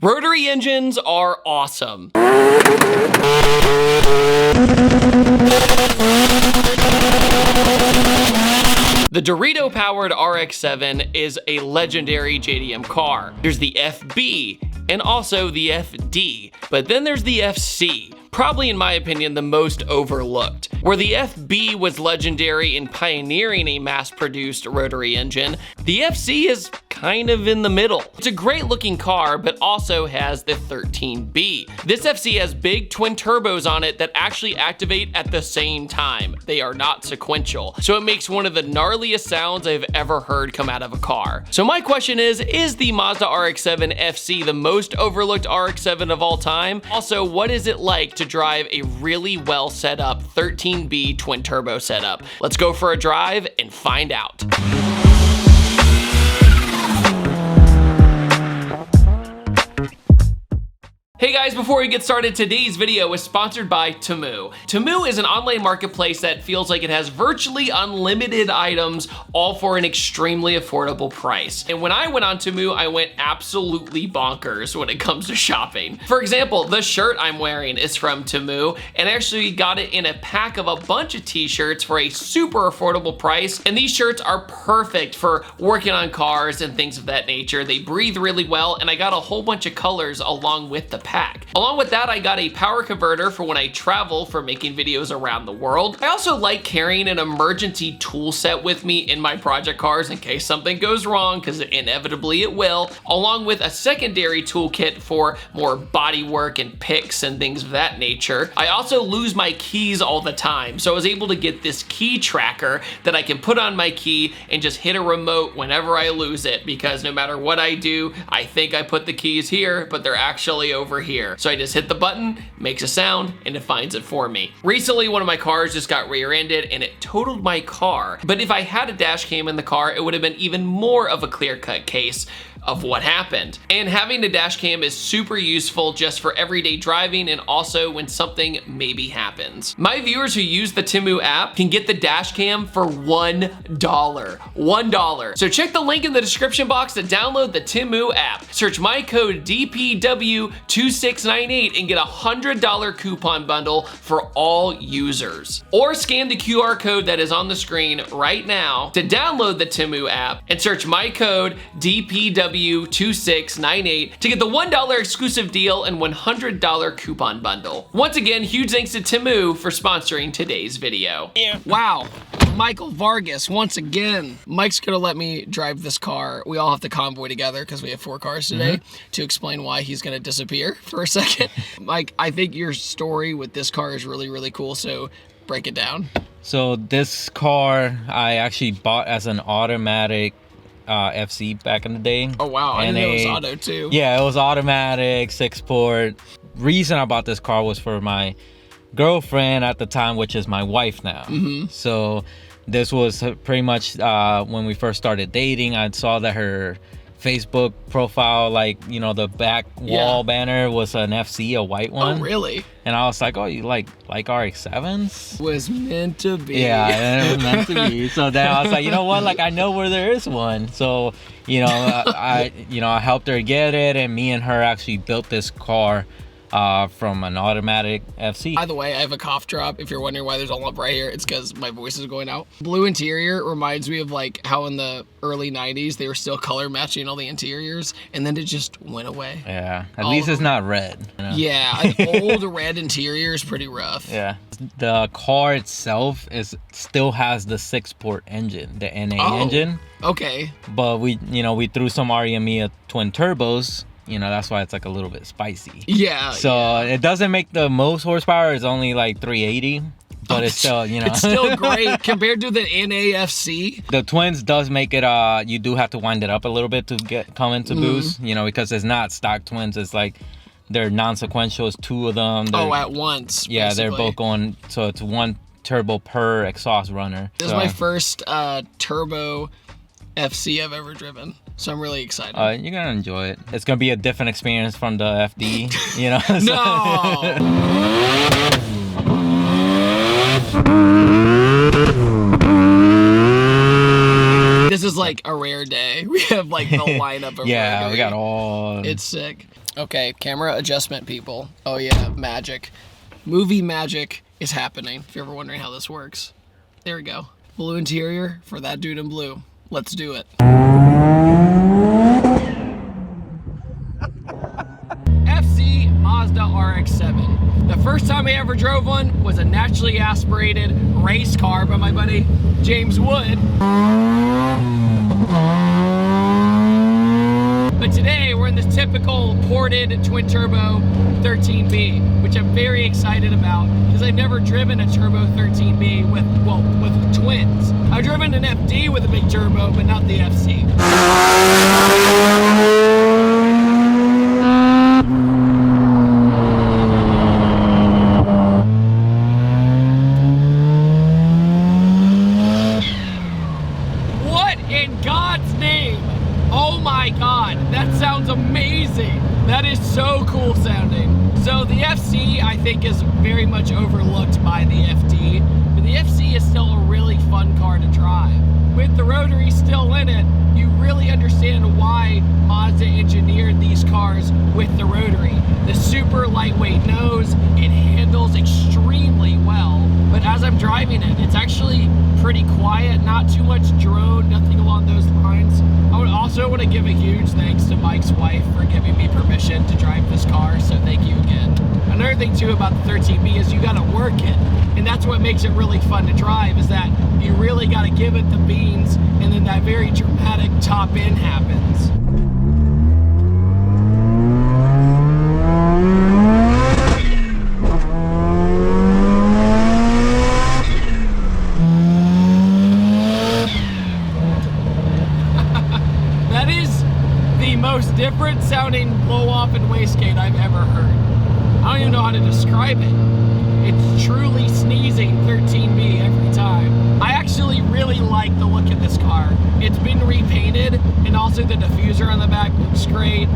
Rotary engines are awesome. The Dorito-powered RX-7 is a legendary JDM car. There's the FB and also the FD, but then there's the FC. Probably, in my opinion, the most overlooked. Where the FB was legendary in pioneering a mass-produced rotary engine, the FC is kind of in the middle. It's a great looking car, but also has the 13B. This FC has big twin turbos on it that actually activate at the same time. They are not sequential, so it makes one of the gnarliest sounds I've ever heard come out of a car. So my question is the Mazda RX-7 FC the most overlooked RX-7 of all time? Also, what is it like to drive a really well set up 13B twin turbo setup? Let's go for a drive and find out. Hey guys, before we get started, today's video is sponsored by Temu. Temu is an online marketplace that feels like it has virtually unlimited items, all for an extremely affordable price. And when I went on Temu, I went absolutely bonkers when it comes to shopping. For example, the shirt I'm wearing is from Temu, and I actually got it in a pack of a bunch of t-shirts for a super affordable price. And these shirts are perfect for working on cars and things of that nature. They breathe really well, and I got a whole bunch of colors along with the pack. Along with that, I got a power converter for when I travel for making videos around the world. I also like carrying an emergency tool set with me in my project cars in case something goes wrong, because inevitably it will, along with a secondary toolkit for more body work and picks and things of that nature. I also lose my keys all the time, so I was able to get this key tracker that I can put on my key and just hit a remote whenever I lose it, because no matter what I do, I think I put the keys here, but they're actually over here. So I just hit the button, makes a sound, and it finds it for me. Recently, one of my cars just got rear-ended and it totaled my car. But if I had a dash cam in the car, it would have been even more of a clear-cut case of what happened. And having a dash cam is super useful just for everyday driving and also when something maybe happens. My viewers who use the Temu app can get the dash cam for $1. $1. So check the link in the description box to download the Temu app. Search my code DPW2698 and get a $100 coupon bundle for all users. Or scan the QR code that is on the screen right now to download the Temu app and search my code DPW2698 to get the $1 exclusive deal and $100 coupon bundle. Once again, huge thanks to Temu for sponsoring today's video. Yeah. Wow. Michael Vargas, once again. Mike's gonna let me drive this car. We all have to convoy together because we have 4 cars today to explain why he's gonna disappear for a second. Mike, I think your story with this car is really, really cool, so break it down. So this car I actually bought as an automatic FC back in the day. Oh wow, I didn't know it was auto too. Yeah, it was automatic, 6-port. Reason I bought this car was for my girlfriend at the time, which is my wife now. So this was pretty much when we first started dating. I saw that her Facebook profile, like, you know, the back wall banner was an FC, a white one. Oh really? And I was like, oh, you like RX-7s? Was meant to be. Yeah, it was meant to be. So then I was like, you know what? Like, I know where there is one. So, you know, I helped her get it, and me and her actually built this car from an automatic FC. By the way, I have a cough drop. If you're wondering why there's a lump right here, it's because my voice is going out. Blue interior reminds me of like how in the early 90s they were still color matching all the interiors, and then it just went away. Yeah, at least it's not red. You know? Yeah, an old red interior is pretty rough. Yeah. The car itself still has the 6-port engine, the NA engine. Okay. But we threw some REME twin turbos. You know, that's why it's like a little bit spicy. Yeah. So it doesn't make the most horsepower. It's only like 380. But it's still, you know. It's still great compared to the NAFC. The twins does make it, you do have to wind it up a little bit to come into boost. You know, because it's not stock twins. It's like they're non-sequential. It's 2 of them. At once. Yeah, basically. they're both going, so it's 1 turbo per exhaust runner. This is my first turbo FC I've ever driven, so I'm really excited. You're gonna enjoy it. It's gonna be a different experience from the FD, you know. No. This is like a rare day. We have like the lineup of yeah, we got all. It's sick. Okay, camera adjustment, people. Oh yeah, magic. Movie magic is happening, if you're ever wondering how this works. There we go. Blue interior for that dude in blue. Let's do it. FC Mazda RX-7. The first time I ever drove one was a naturally aspirated race car by my buddy James Wood. But today we're in this typical ported twin turbo 13B, which I'm very excited about because I've never driven a turbo 13B with twins. I've driven an FD with a big turbo, but not the FC. What in God's name? Oh my God, that sounds amazing. That is so cool sounding. So the FC, I think, is very much overlooked by the FD, but the FC is still a really fun car to drive. With the rotary still in it, you really understand why Mazda engineered these cars with the rotary. The super lightweight nose, it handles extremely well, but as I'm driving it, it's actually pretty quiet, not too much drone, nothing along those lines. I would also want to give a huge thanks to Mike's wife for giving me permission to drive this car, so thank you again. Another thing too about the 13B is you gotta work it, and that's what makes it really fun to drive, is that you really gotta give it the beans, and then that very dramatic top end happens. That is the most different sounding blow off and wastegate I've ever heard. I don't even know how to describe it. It's truly sneezing 13B every time. I actually really like the look of this car. It's been repainted, and also the diffuser on the back looks great.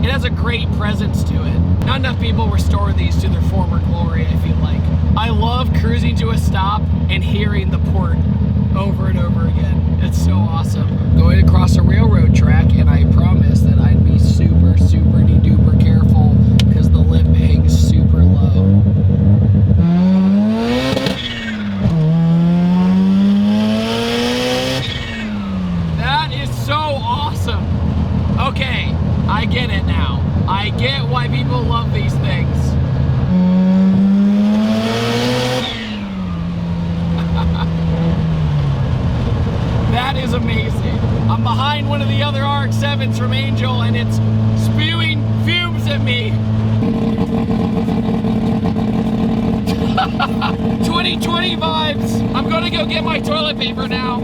It has a great presence to it. Not enough people restore these to their former glory, I feel like. I love cruising to a stop and hearing the port over and over again. It's so awesome. Going across a railroad track, and I promise that I'd be super, super duper careful because the lip hangs super low. That is so awesome. Okay, I get it now. I get why people love these things. That is amazing. I'm behind one of the other RX-7s from Angel, and it's spewing fumes at me. 2020 vibes. I'm gonna go get my toilet paper now.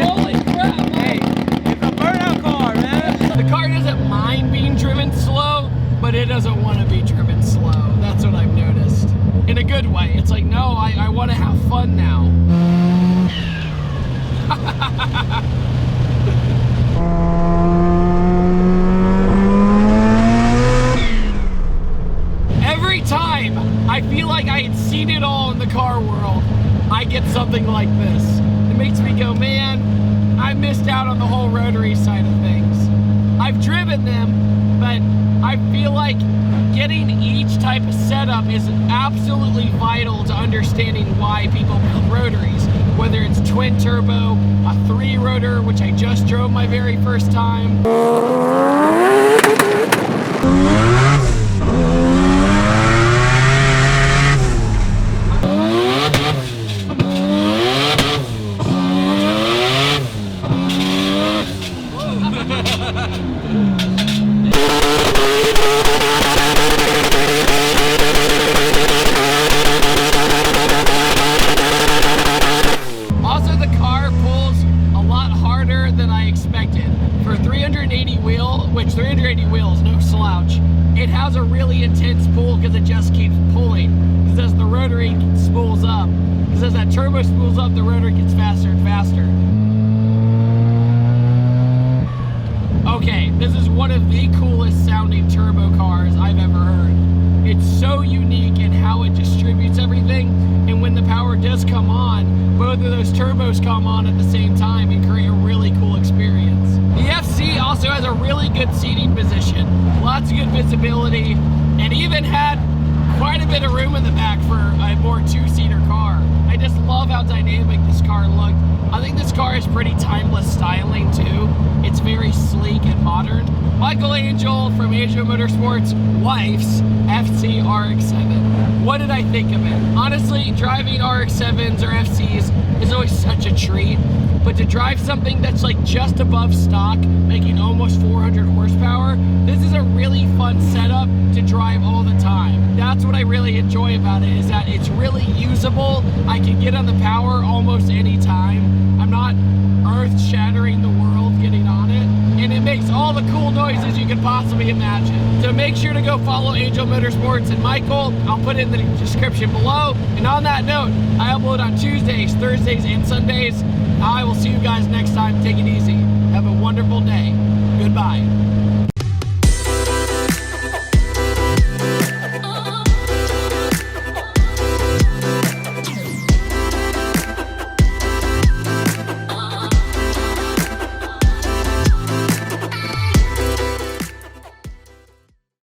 Holy crap, hey, it's a burnout car, man. The car doesn't mind being driven slow, but it doesn't want to be driven slow. That's what I've noticed. In a good way. It's like, no, I want to have fun now. Every time I feel like I had seen it all in the car world, I get something like this. It makes me go, man, I missed out on the whole rotary side of things. I've driven them, but I feel like getting each type of setup is absolutely vital to understanding why people build rotaries. Whether it's twin turbo, a 3-rotor, which I just drove my very first time. Also, the car pulls a lot harder than I expected. For 380 wheel, which 380 wheel is no slouch, it has a really intense pull because it just keeps pulling. Because as the rotary spools up, because as that turbo spools up, the rotor gets faster and faster. Okay, this is one of the coolest sounding turbo cars I've ever heard. It's so unique in how it distributes everything. and when the power does come on, both of those turbos come on at the same time and create a really cool experience. The FC also has a really good seating position, lots of good visibility, and even had quite a bit of room in the back for a more two-seater car. I just love how dynamic this car looked. I think this car is pretty timeless styling too. It's very sleek and modern. Michael Angel from Angel Motorsports' wife's FC RX-7. What did I think of it? Honestly, driving RX-7s or FCs is always such a treat, but to drive something that's like just above stock, making almost 400 horsepower, this is a really fun setup to drive all the time. That's what I really enjoy about it, is that it's really usable. I can get on the power almost any time. I'm not earth-shattering the world getting on it, and it makes all the cool noises you could possibly imagine. So make sure to go follow Angel Motorsports and Michael. I'll put it in the description below. And on that note, I upload on Tuesdays, Thursdays, and Sundays. I will see you guys next time. Take it easy. Have a wonderful day. Goodbye.